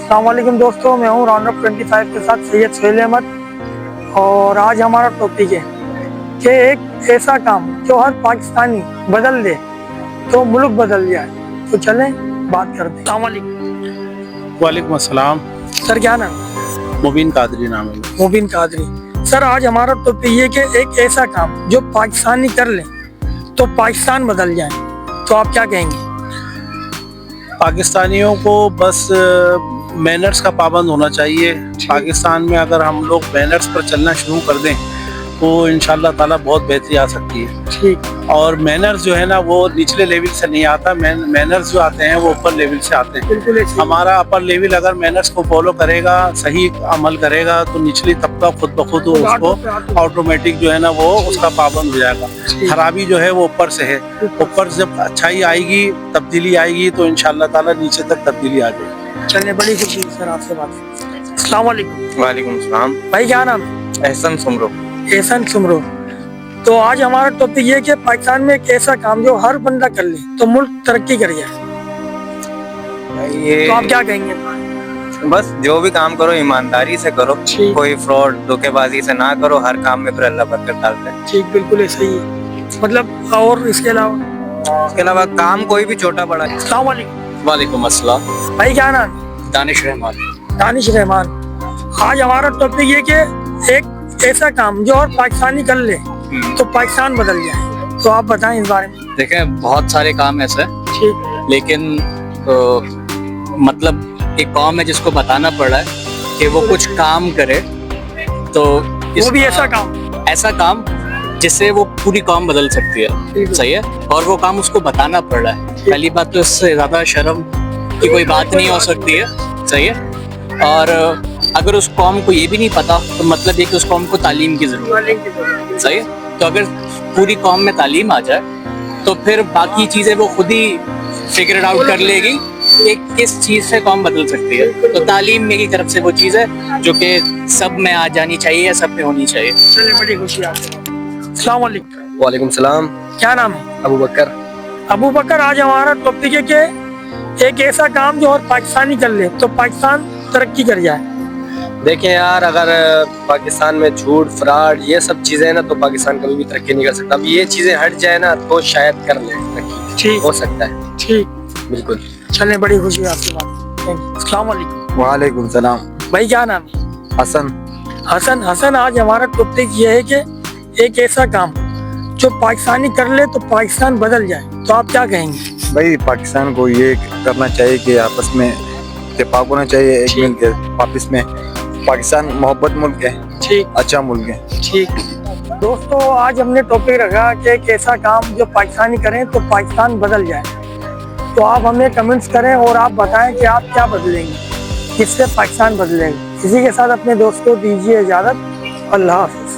السلام علیکم دوستوں، میں ہوں راؤنڈ اپ 25 کے ساتھ سید سہیل احمد، اور آج ہمارا ٹاپک ہے کہ ایک ایسا کام جو ہر پاکستانی بدل دے تو ملک بدل جائے۔ تو چلیں بات کرتے ہیں۔ السلام علیکم۔ وعلیکم السلام۔ سر کیا نام ہے؟ مبین قادری نام ہے۔ مبین قادری۔ سر آج ہمارا ٹاپک یہ کہ ایک ایسا کام جو پاکستانی کر لیں تو پاکستان بدل جائے، تو آپ کیا کہیں گے؟ پاکستانیوں کو بس مینرز کا پابند ہونا چاہیے۔ پاکستان میں اگر ہم لوگ مینرز پر چلنا شروع کر دیں تو انشاءاللہ تعالیٰ بہت بہتری آ سکتی ہے۔ اور مینرز جو ہے نا وہ نچلے لیول سے نہیں آتا، مینرز جو آتے ہیں وہ اوپر لیول سے آتے ہیں۔ ہمارا اپر لیول اگر مینرز کو فالو کرے گا، صحیح عمل کرے گا، تو نچلی طبقہ خود بخود اس کو آٹومیٹک جو ہے نا وہ اس کا پابند ہو جائے گا۔ خرابی جو ہے وہ اوپر سے ہے، اوپر سے جب اچھائی آئے گی، تبدیلی آئے گی، تو انشاءاللہ تعالیٰ نیچے تک تبدیلی آ جائے گی۔ چلیں، بڑی خوشی سر آپ سے بات۔ السلام علیکم۔ وعلیکم السلام۔ بھائی کیا نام ہے؟ احسن سمرو۔ احسن سمرو۔ تو آج ہمارا ٹاپک یہ کہ پاکستان میں ایک ایسا کام جو ہر بندہ کر لے تو ملک ترقی کر جائے، تو آپ کیا کہیں گے؟ بس جو بھی کام کرو ایمانداری سے کرو، کوئی فراڈ دھوکے بازی سے نہ کرو، ہر کام میں پھر اللہ برکت ڈالتا ہے۔ ٹھیک، بالکل ایسا ہی ہے۔ مطلب اور اس کے علاوہ کام کوئی بھی چھوٹا بڑا ہے۔ السلام علیکم۔ وعلیکم السلام۔ بھائی کیا نام ہے؟ دانش رحمان۔ دانش رحمان۔ آج ہمارا ٹاپک یہ کہ ایک ایسا کام جو ہر پاکستانی کر لے تو پاکستان بدل جائے، تو آپ بتائیں اس بارے میں۔ دیکھیں، بہت سارے کام ایسے ہیں، لیکن مطلب ایک قوم ہے جس کو بتانا پڑ رہا ہے کہ وہ کچھ کام کرے، تو وہ بھی ایسا کام جس سے وہ پوری قوم بدل سکتی ہے۔ صحیح ہے، اور وہ کام اس کو بتانا پڑ رہا ہے۔ پہلی بات تو اس سے زیادہ شرم کی کوئی بات نہیں ہو سکتی ہے۔ صحیح ہے، اور اگر اس قوم کو یہ بھی نہیں پتا تو مطلب یہ کہ اس قوم کو تعلیم کی ضرورت ہے۔ صحیح ہے، تو اگر پوری قوم میں تعلیم آ جائے تو پھر باقی چیزیں وہ خود ہی فگر آؤٹ کر لے گی کہ کس چیز سے قوم بدل سکتی ہے۔ تو تعلیم میری طرف سے وہ چیز ہے جو کہ سب میں آ جانی چاہیے، سب میں ہونی چاہیے۔ چلیے، بڑی خوشی آپ سے۔ السلام علیکم۔ وعلیکم السلام۔ کیا نام ہے؟ ابو بکر۔ ابو بکر۔ آج ہمارا ٹاپک ہے کہ ایک ایسا کام جو ہر پاکستانی کر لے تو پاکستان ترقی کر جائے۔ دیکھیں یار، اگر پاکستان میں جھوٹ، فراڈ، یہ سب چیزیں ہیں نا، تو پاکستان کبھی بھی ترقی نہیں کر سکتا۔ اب یہ چیزیں ہٹ جائے نا تو شاید کر لے ترقی، ہو سکتا ہے۔ ٹھیک، بالکل۔ چلیں، بڑی خوشی آپ سے بات۔ السلام علیکم۔ وعلیکم السلام۔ بھائی کیا نام ہے؟ حسن۔ حسن۔ آج ہمارا ٹاپک یہ ہے کہ ایک ایسا کام جو پاکستانی کر لے تو پاکستان بدل جائے، تو آپ کیا کہیں گے؟ بھائی پاکستان کو یہ کرنا چاہیے کہ آپس میں اتفاق ہونا چاہیے، ایک مل کے آپس میں۔ پاکستان محبت ملک ہے، اچھا ملک ہے۔ ٹھیک دوستو، آج ہم نے ٹاپک رکھا کہ ایک ایسا کام جو پاکستانی کریں تو پاکستان بدل جائے۔ تو آپ ہمیں کمنٹس کریں اور آپ بتائیں کہ آپ کیا بدلیں گے، کس سے پاکستان بدلے گا۔ اسی کے ساتھ اپنے دوست کو دیجیے اجازت۔ اللہ حافظ۔